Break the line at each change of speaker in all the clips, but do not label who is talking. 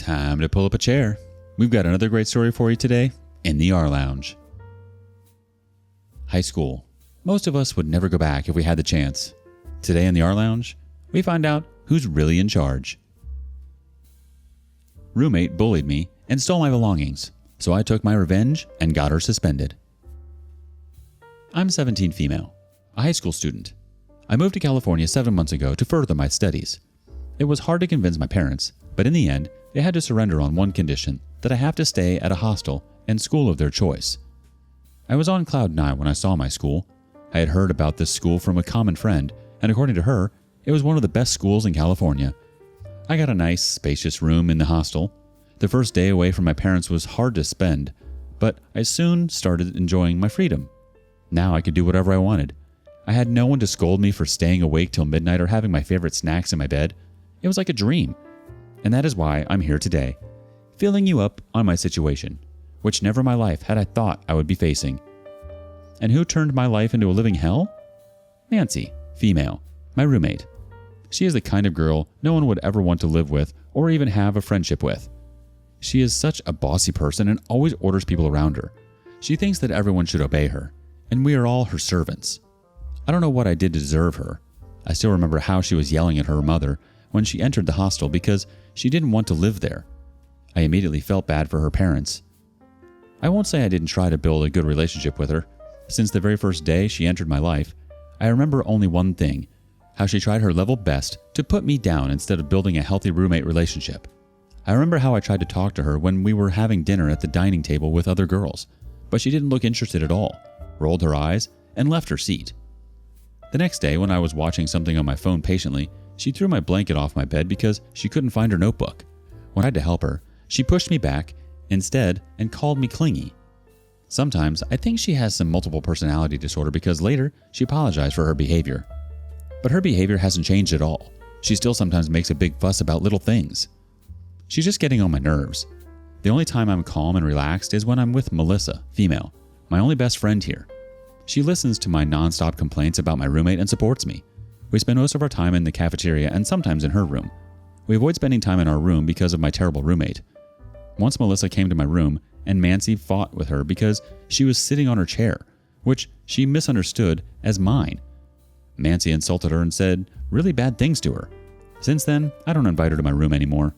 Time to pull up a chair. We've got another great story for you today in the rLounge. High school. Most of us would never go back if we had the chance. Today in the rLounge, we find out who's really in charge. Roommate bullied me and stole my belongings, so I took my revenge and got her suspended. I'm 17 female, a high school student. I moved to California 7 months ago to further my studies. It was hard to convince my parents, but in the end, they had to surrender on one condition, that I have to stay at a hostel and school of their choice. I was on cloud 9 when I saw my school. I had heard about this school from a common friend, and according to her, it was one of the best schools in California. I got a nice, spacious room in the hostel. The first day away from my parents was hard to spend, but I soon started enjoying my freedom. Now I could do whatever I wanted. I had no one to scold me for staying awake till midnight or having my favorite snacks in my bed. It was like a dream. And that is why I'm here today, filling you up on my situation, which never in my life had I thought I would be facing. And who turned my life into a living hell? Nancy, female, my roommate. She is the kind of girl no one would ever want to live with or even have a friendship with. She is such a bossy person and always orders people around her. She thinks that everyone should obey her, and we are all her servants. I don't know what I did to deserve her. I still remember how she was yelling at her mother when she entered the hostel because she didn't want to live there. I immediately felt bad for her parents. I won't say I didn't try to build a good relationship with her. Since the very first day she entered my life, I remember only one thing, how she tried her level best to put me down instead of building a healthy roommate relationship. I remember how I tried to talk to her when we were having dinner at the dining table with other girls, but she didn't look interested at all, rolled her eyes, and left her seat. The next day, when I was watching something on my phone patiently, she threw my blanket off my bed because she couldn't find her notebook. When I had to help her, she pushed me back instead and called me clingy. Sometimes I think she has some multiple personality disorder because later she apologized for her behavior. But her behavior hasn't changed at all. She still sometimes makes a big fuss about little things. She's just getting on my nerves. The only time I'm calm and relaxed is when I'm with Melissa, female, my only best friend here. She listens to my nonstop complaints about my roommate and supports me. We spend most of our time in the cafeteria and sometimes in her room. We avoid spending time in our room because of my terrible roommate. Once Melissa came to my room and Nancy fought with her because she was sitting on her chair, which she misunderstood as mine. Nancy insulted her and said really bad things to her. Since then, I don't invite her to my room anymore.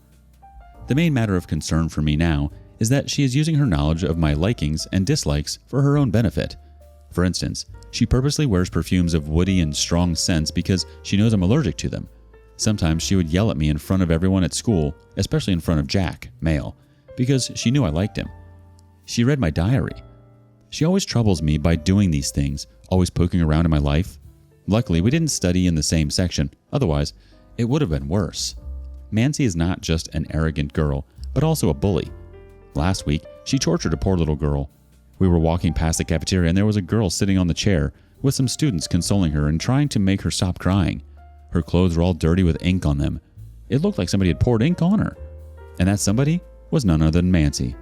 The main matter of concern for me now is that she is using her knowledge of my likings and dislikes for her own benefit. For instance, she purposely wears perfumes of woody and strong scents because she knows I'm allergic to them. Sometimes she would yell at me in front of everyone at school, especially in front of Jack, male, because she knew I liked him. She read my diary. She always troubles me by doing these things, always poking around in my life. Luckily, we didn't study in the same section, otherwise, it would have been worse. Nancy is not just an arrogant girl, but also a bully. Last week, she tortured a poor little girl. We were walking past the cafeteria and there was a girl sitting on the chair with some students consoling her and trying to make her stop crying. Her clothes were all dirty with ink on them. It looked like somebody had poured ink on her. And that somebody was none other than Nancy.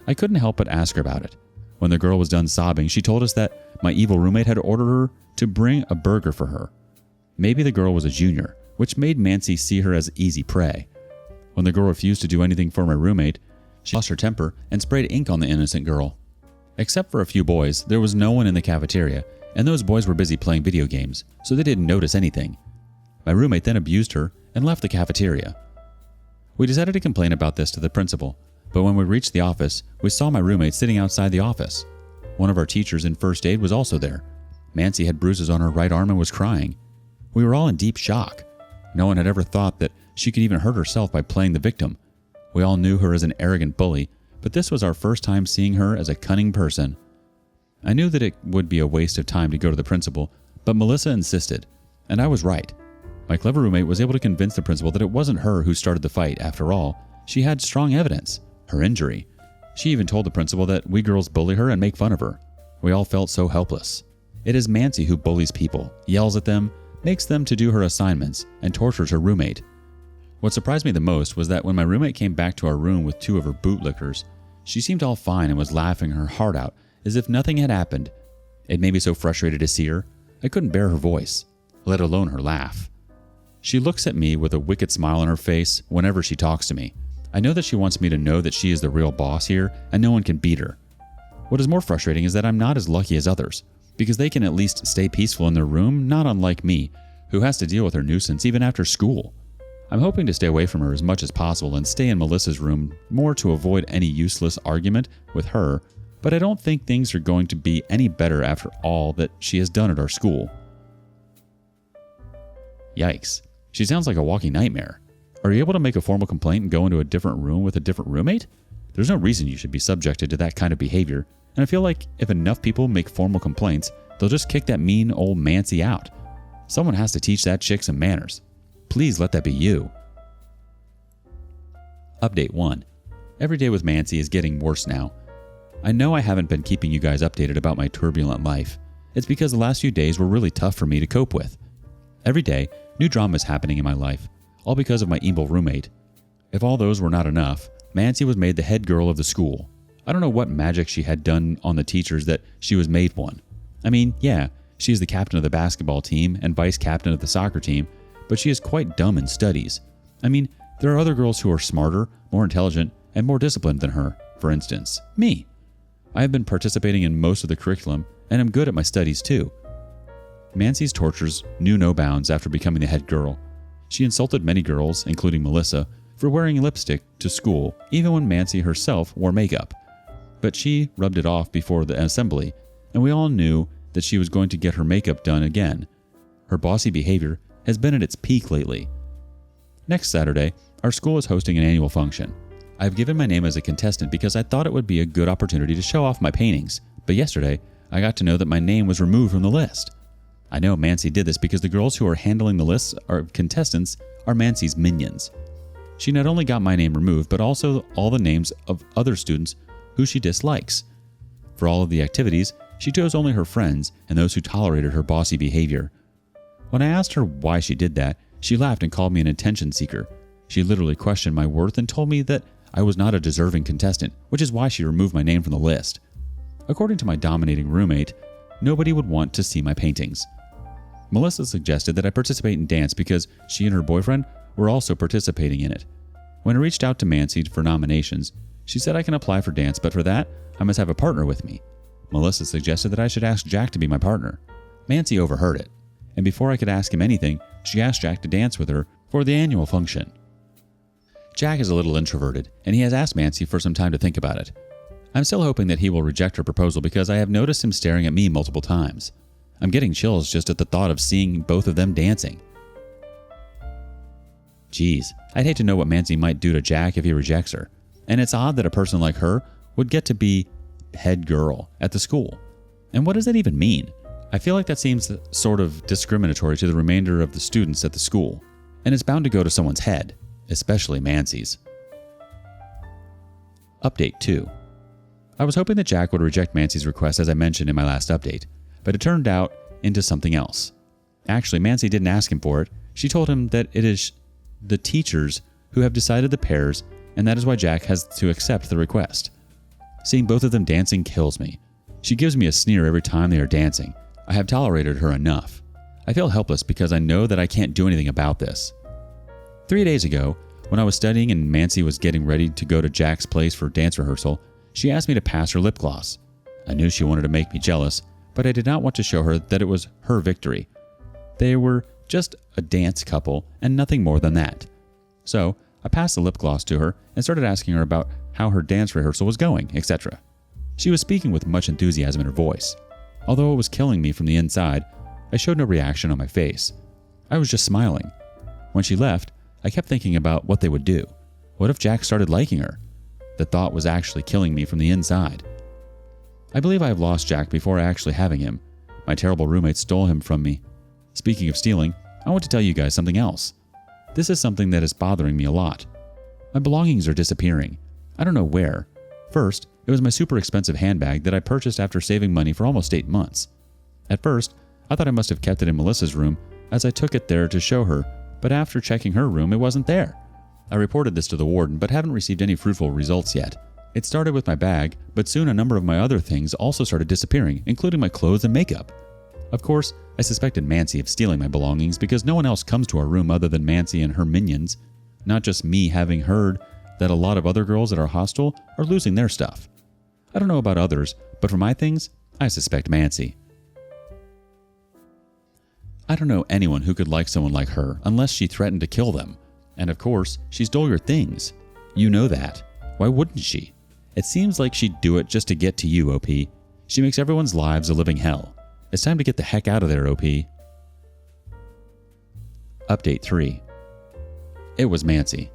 I couldn't help but ask her about it. When the girl was done sobbing, she told us that my evil roommate had ordered her to bring a burger for her. Maybe the girl was a junior, which made Nancy see her as easy prey. When the girl refused to do anything for my roommate, she lost her temper and sprayed ink on the innocent girl. Except for a few boys, there was no one in the cafeteria, and those boys were busy playing video games, so they didn't notice anything. My roommate then abused her and left the cafeteria. We decided to complain about this to the principal, but when we reached the office, we saw my roommate sitting outside the office. One of our teachers in first aid was also there. Nancy had bruises on her right arm and was crying. We were all in deep shock. No one had ever thought that she could even hurt herself by playing the victim. We all knew her as an arrogant bully, but this was our first time seeing her as a cunning person. I knew that it would be a waste of time to go to the principal, but Melissa insisted, and I was right. My clever roommate was able to convince the principal that it wasn't her who started the fight. After all, she had strong evidence, her injury. She even told the principal that we girls bully her and make fun of her. We all felt so helpless. It is Nancy who bullies people, yells at them, makes them to do her assignments, and tortures her roommate. What surprised me the most was that when my roommate came back to our room with 2 of her bootlickers, she seemed all fine and was laughing her heart out as if nothing had happened. It made me so frustrated to see her. I couldn't bear her voice, let alone her laugh. She looks at me with a wicked smile on her face whenever she talks to me. I know that she wants me to know that she is the real boss here and no one can beat her. What is more frustrating is that I'm not as lucky as others, because they can at least stay peaceful in their room, not unlike me, who has to deal with her nuisance even after school. I'm hoping to stay away from her as much as possible and stay in Melissa's room more to avoid any useless argument with her, but I don't think things are going to be any better after all that she has done at our school. Yikes. She sounds like a walking nightmare. Are you able to make a formal complaint and go into a different room with a different roommate? There's no reason you should be subjected to that kind of behavior, and I feel like if enough people make formal complaints, they'll just kick that mean old Mancy out. Someone has to teach that chick some manners. Please let that be you. Update 1. Every day with Mancy is getting worse now. I know I haven't been keeping you guys updated about my turbulent life. It's because the last few days were really tough for me to cope with. Every day, new drama is happening in my life, all because of my evil roommate. If all those were not enough, Mancy was made the head girl of the school. I don't know what magic she had done on the teachers that she was made one. I mean, yeah, she is the captain of the basketball team and vice captain of the soccer team, but she is quite dumb in studies. I mean, there are other girls who are smarter, more intelligent, and more disciplined than her. For instance, me. I have been participating in most of the curriculum, and am good at my studies too. Mancy's tortures knew no bounds after becoming the head girl. She insulted many girls, including Melissa, for wearing lipstick to school, even when Mancy herself wore makeup. But she rubbed it off before the assembly, and we all knew that she was going to get her makeup done again. Her bossy behavior has been at its peak lately. Next Saturday, our school is hosting an annual function. I've given my name as a contestant because I thought it would be a good opportunity to show off my paintings, but yesterday I got to know that my name was removed from the list. I know Mancy did this because the girls who are handling the lists of contestants are Mancy's minions. She not only got my name removed, but also all the names of other students who she dislikes. For all of the activities, she chose only her friends and those who tolerated her bossy behavior. When I asked her why she did that, she laughed and called me an attention seeker. She literally questioned my worth and told me that I was not a deserving contestant, which is why she removed my name from the list. According to my dominating roommate, nobody would want to see my paintings. Melissa suggested that I participate in dance because she and her boyfriend were also participating in it. When I reached out to Mancy for nominations, she said I can apply for dance, but for that, I must have a partner with me. Melissa suggested that I should ask Jack to be my partner. Mancy overheard it, and before I could ask him anything, she asked Jack to dance with her for the annual function. Jack is a little introverted, and he has asked Mancy for some time to think about it. I'm still hoping that he will reject her proposal because I have noticed him staring at me multiple times. I'm getting chills just at the thought of seeing both of them dancing. Geez, I'd hate to know what Mancy might do to Jack if he rejects her. And it's odd that a person like her would get to be head girl at the school. And what does that even mean? I feel like that seems sort of discriminatory to the remainder of the students at the school. And it's bound to go to someone's head, especially Mancy's. Update 2. I was hoping that Jack would reject Mancy's request as I mentioned in my last update, but it turned out into something else. Actually, Mancy didn't ask him for it. She told him that it is the teachers who have decided the pairs, and that is why Jack has to accept the request. Seeing both of them dancing kills me. She gives me a sneer every time they are dancing. I have tolerated her enough. I feel helpless because I know that I can't do anything about this. 3 days ago, when I was studying and Mancy was getting ready to go to Jack's place for dance rehearsal, she asked me to pass her lip gloss. I knew she wanted to make me jealous, but I did not want to show her that it was her victory. They were just a dance couple and nothing more than that. So I passed the lip gloss to her and started asking her about how her dance rehearsal was going, etc. She was speaking with much enthusiasm in her voice. Although it was killing me from the inside, I showed no reaction on my face. I was just smiling. When she left, I kept thinking about what they would do. What if Jack started liking her? The thought was actually killing me from the inside. I believe I have lost Jack before actually having him. My terrible roommate stole him from me. Speaking of stealing, I want to tell you guys something else. This is something that is bothering me a lot. My belongings are disappearing. I don't know where. First, it was my super expensive handbag that I purchased after saving money for almost 8 months. At first, I thought I must have kept it in Melissa's room as I took it there to show her, but after checking her room, it wasn't there. I reported this to the warden, but haven't received any fruitful results yet. It started with my bag, but soon a number of my other things also started disappearing, including my clothes and makeup. Of course, I suspected Mancy of stealing my belongings because no one else comes to our room other than Mancy and her minions. Not just me having heard that a lot of other girls at our hostel are losing their stuff. I don't know about others, but for my things, I suspect Mancy. I don't know anyone who could like someone like her unless she threatened to kill them. And of course, she stole your things. You know that. Why wouldn't she? It seems like she'd do it just to get to you, OP. She makes everyone's lives a living hell. It's time to get the heck out of there, OP. Update 3. It was Mancy.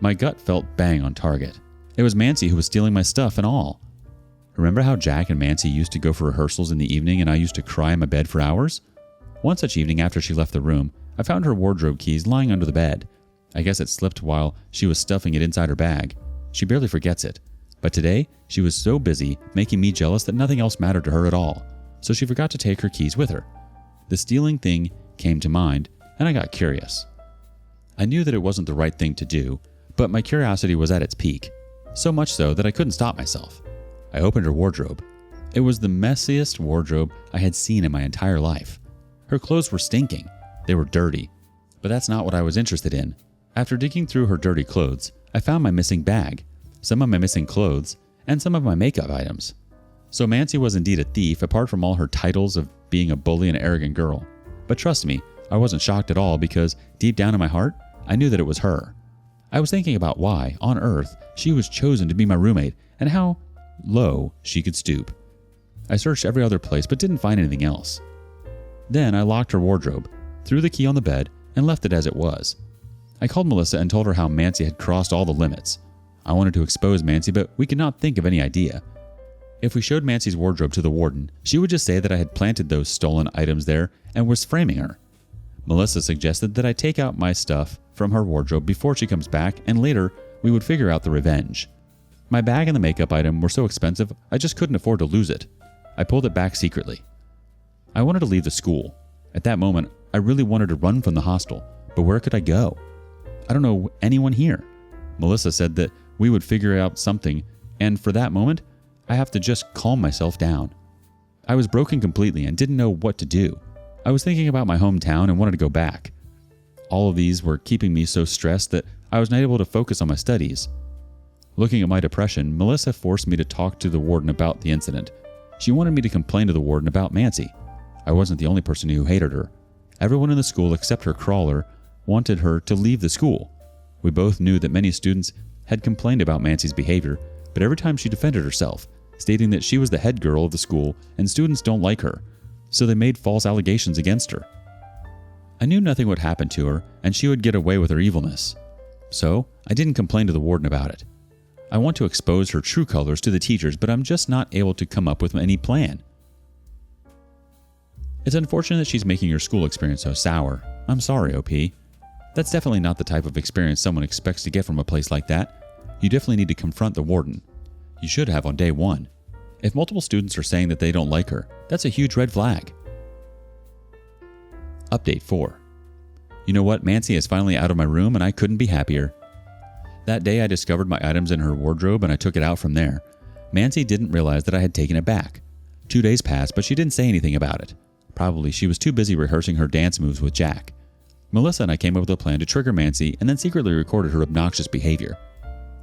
My gut felt bang on target. It was Mancy who was stealing my stuff and all. Remember how Jack and Mancy used to go for rehearsals in the evening and I used to cry in my bed for hours? One such evening after she left the room, I found her wardrobe keys lying under the bed. I guess it slipped while she was stuffing it inside her bag. She barely forgets it. But today, she was so busy making me jealous that nothing else mattered to her at all, so she forgot to take her keys with her. The stealing thing came to mind, and I got curious. I knew that it wasn't the right thing to do, but my curiosity was at its peak, so much so that I couldn't stop myself. I opened her wardrobe. It was the messiest wardrobe I had seen in my entire life. Her clothes were stinking. They were dirty. But that's not what I was interested in. After digging through her dirty clothes, I found my missing bag, some of my missing clothes, and some of my makeup items. So Mancy was indeed a thief apart from all her titles of being a bully and arrogant girl. But trust me, I wasn't shocked at all because deep down in my heart, I knew that it was her. I was thinking about why, on earth, she was chosen to be my roommate and how low she could stoop. I searched every other place but didn't find anything else. Then I locked her wardrobe, threw the key on the bed, and left it as it was. I called Melissa and told her how Mancy had crossed all the limits. I wanted to expose Mancy, but we could not think of any idea. If we showed Mancy's wardrobe to the warden, she would just say that I had planted those stolen items there and was framing her. Melissa suggested that I take out my stuff from her wardrobe before she comes back, and later we would figure out the revenge. My bag and the makeup item were so expensive, I just couldn't afford to lose it. I pulled it back secretly. I wanted to leave the school. At that moment, I really wanted to run from the hostel, but where could I go? I don't know anyone here. Melissa said that we would figure out something, and for that moment, I have to just calm myself down. I was broken completely and didn't know what to do. I was thinking about my hometown and wanted to go back. All of these were keeping me so stressed that I was not able to focus on my studies. Looking at my depression, Melissa forced me to talk to the warden about the incident. She wanted me to complain to the warden about Mancy. I wasn't the only person who hated her. Everyone in the school except her crawler wanted her to leave the school. We both knew that many students had complained about Mancy's behavior, but every time she defended herself, stating that she was the head girl of the school and students don't like her, so they made false allegations against her. I knew nothing would happen to her and she would get away with her evilness. So I didn't complain to the warden about it. I want to expose her true colors to the teachers, but I'm just not able to come up with any plan. It's unfortunate that she's making your school experience so sour. I'm sorry, OP. That's definitely not the type of experience someone expects to get from a place like that. You definitely need to confront the warden. You should have on day 1. If multiple students are saying that they don't like her, that's a huge red flag. Update 4. You know what? Mancy is finally out of my room and I couldn't be happier. That day I discovered my items in her wardrobe and I took it out from there. Mancy didn't realize that I had taken it back. 2 days passed, but she didn't say anything about it. Probably she was too busy rehearsing her dance moves with Jack. Melissa and I came up with a plan to trigger Mancy and then secretly recorded her obnoxious behavior.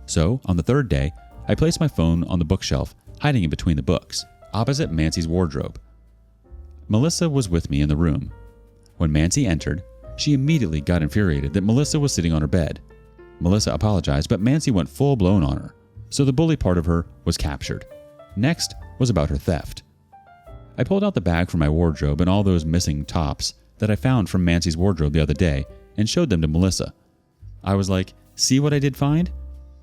So, on the 3rd day, I placed my phone on the bookshelf, hiding in between the books, opposite Mancy's wardrobe. Melissa was with me in the room. When Mancy entered, she immediately got infuriated that Melissa was sitting on her bed. Melissa apologized, but Mancy went full-blown on her, so the bully part of her was captured. Next was about her theft. I pulled out the bag from my wardrobe and all those missing tops that I found from Mancy's wardrobe the other day and showed them to Melissa. I was like, see what I did find?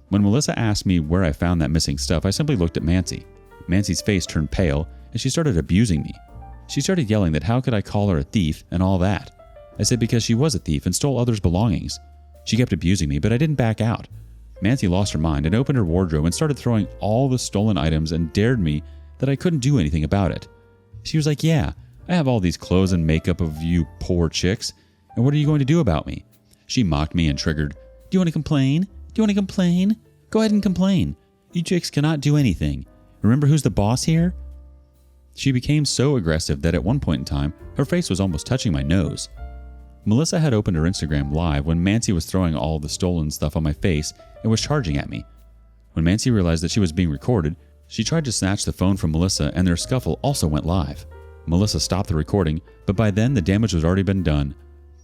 When Melissa asked me where I found that missing stuff, I simply looked at Mancy. Mancy's face turned pale and she started abusing me. She started yelling that how could I call her a thief and all that. I said because she was a thief and stole others' belongings. She kept abusing me, but I didn't back out. Mancy lost her mind and opened her wardrobe and started throwing all the stolen items and dared me that I couldn't do anything about it. She was like, yeah, I have all these clothes and makeup of you poor chicks, and what are you going to do about me? She mocked me and triggered, do you want to complain? Do you want to complain? Go ahead and complain. You chicks cannot do anything. Remember who's the boss here? She became so aggressive that at one point in time, her face was almost touching my nose. Melissa had opened her Instagram live when Mancy was throwing all the stolen stuff on my face and was charging at me. When Mancy realized that she was being recorded, she tried to snatch the phone from Melissa and their scuffle also went live. Melissa stopped the recording, but by then the damage was already been done.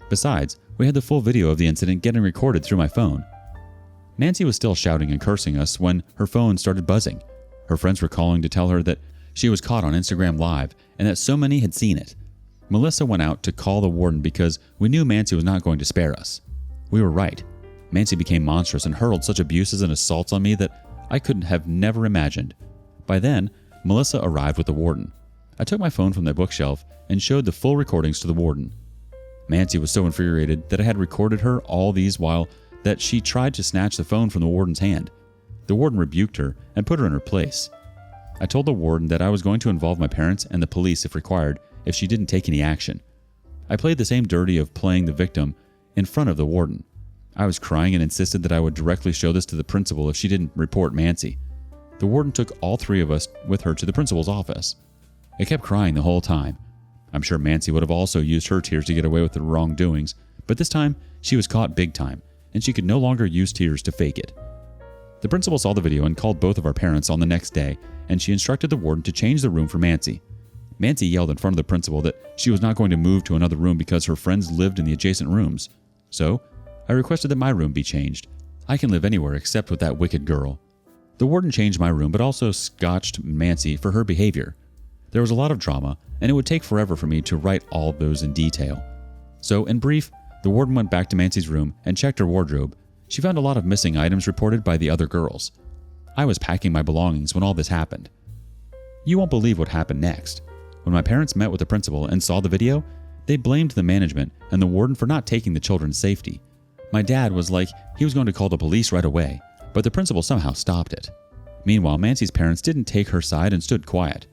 Besides, we had the full video of the incident getting recorded through my phone. Mancy was still shouting and cursing us when her phone started buzzing. Her friends were calling to tell her that she was caught on Instagram Live and that so many had seen it. Melissa went out to call the warden because we knew Mancy was not going to spare us. We were right. Mancy became monstrous and hurled such abuses and assaults on me that I could have never imagined. By then, Melissa arrived with the warden. I took my phone from the bookshelf and showed the full recordings to the warden. Mancy was so infuriated that I had recorded her all these while that she tried to snatch the phone from the warden's hand. The warden rebuked her and put her in her place. I told the warden that I was going to involve my parents and the police if required if she didn't take any action. I played the same dirty of playing the victim in front of the warden. I was crying and insisted that I would directly show this to the principal if she didn't report Mancy. The warden took all three of us with her to the principal's office. I kept crying the whole time. I'm sure Mancy would have also used her tears to get away with the wrongdoings, but this time she was caught big time, and she could no longer use tears to fake it. The principal saw the video and called both of our parents on the next day, and she instructed the warden to change the room for Mancy. Mancy yelled in front of the principal that she was not going to move to another room because her friends lived in the adjacent rooms. So, I requested that my room be changed. I can live anywhere except with that wicked girl. The warden changed my room but also scotched Mancy for her behavior. There was a lot of drama, and it would take forever for me to write all of those in detail. So, in brief, the warden went back to Mancy's room and checked her wardrobe. She found a lot of missing items reported by the other girls. I was packing my belongings when all this happened. You won't believe what happened next. When my parents met with the principal and saw the video, they blamed the management and the warden for not taking the children's safety. My dad was like he was going to call the police right away, but the principal somehow stopped it. Meanwhile, Mancy's parents didn't take her side and stood quiet.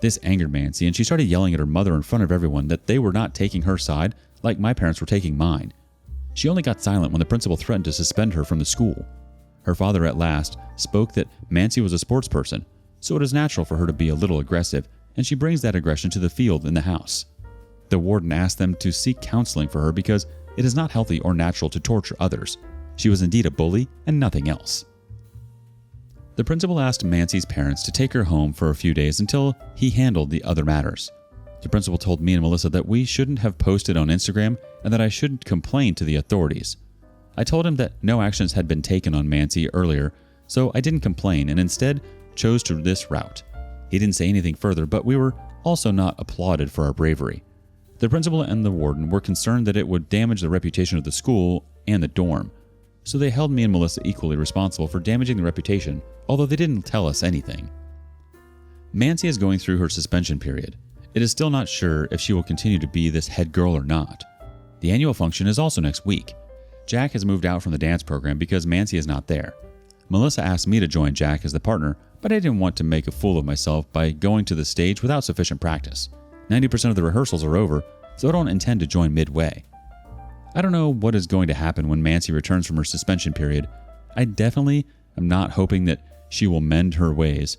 This angered Mancy, and she started yelling at her mother in front of everyone that they were not taking her side like my parents were taking mine. She only got silent when the principal threatened to suspend her from the school. Her father at last spoke that Mancy was a sports person, so it is natural for her to be a little aggressive, and she brings that aggression to the field in the house. The warden asked them to seek counseling for her because it is not healthy or natural to torture others. She was indeed a bully and nothing else. The principal asked Mancy's parents to take her home for a few days until he handled the other matters. The principal told me and Melissa that we shouldn't have posted on Instagram and that I shouldn't complain to the authorities. I told him that no actions had been taken on Mancy earlier, so I didn't complain and instead chose to this route. He didn't say anything further, but we were also not applauded for our bravery. The principal and the warden were concerned that it would damage the reputation of the school and the dorm, so they held me and Melissa equally responsible for damaging the reputation, although they didn't tell us anything. Mancy is going through her suspension period. It is still not sure if she will continue to be this head girl or not. The annual function is also next week. Jack has moved out from the dance program because Mancy is not there. Melissa asked me to join Jack as the partner, but I didn't want to make a fool of myself by going to the stage without sufficient practice. 90% of the rehearsals are over, so I don't intend to join midway. I don't know what is going to happen when Mancy returns from her suspension period. I definitely am not hoping that she will mend her ways.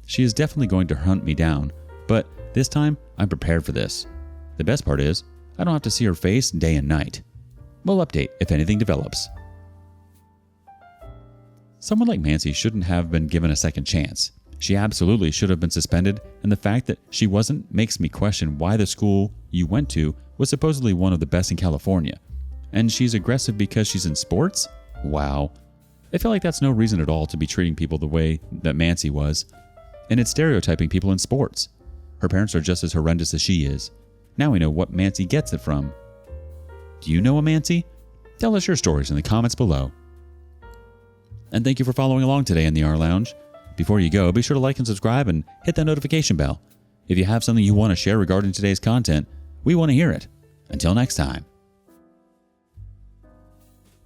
She is definitely going to hunt me down, but this time I'm prepared for this. The best part is, I don't have to see her face day and night. We'll update if anything develops. Someone like Mancy shouldn't have been given a second chance. She absolutely should have been suspended, and the fact that she wasn't makes me question why the school you went to was supposedly one of the best in California. And she's aggressive because she's in sports? Wow. I feel like that's no reason at all to be treating people the way that Mancy was. And it's stereotyping people in sports. Her parents are just as horrendous as she is. Now we know what Mancy gets it from. Do you know a Mancy? Tell us your stories in the comments below. And thank you for following along today in the rLounge. Before you go, be sure to like and subscribe and hit that notification bell. If you have something you want to share regarding today's content, we want to hear it. Until next time.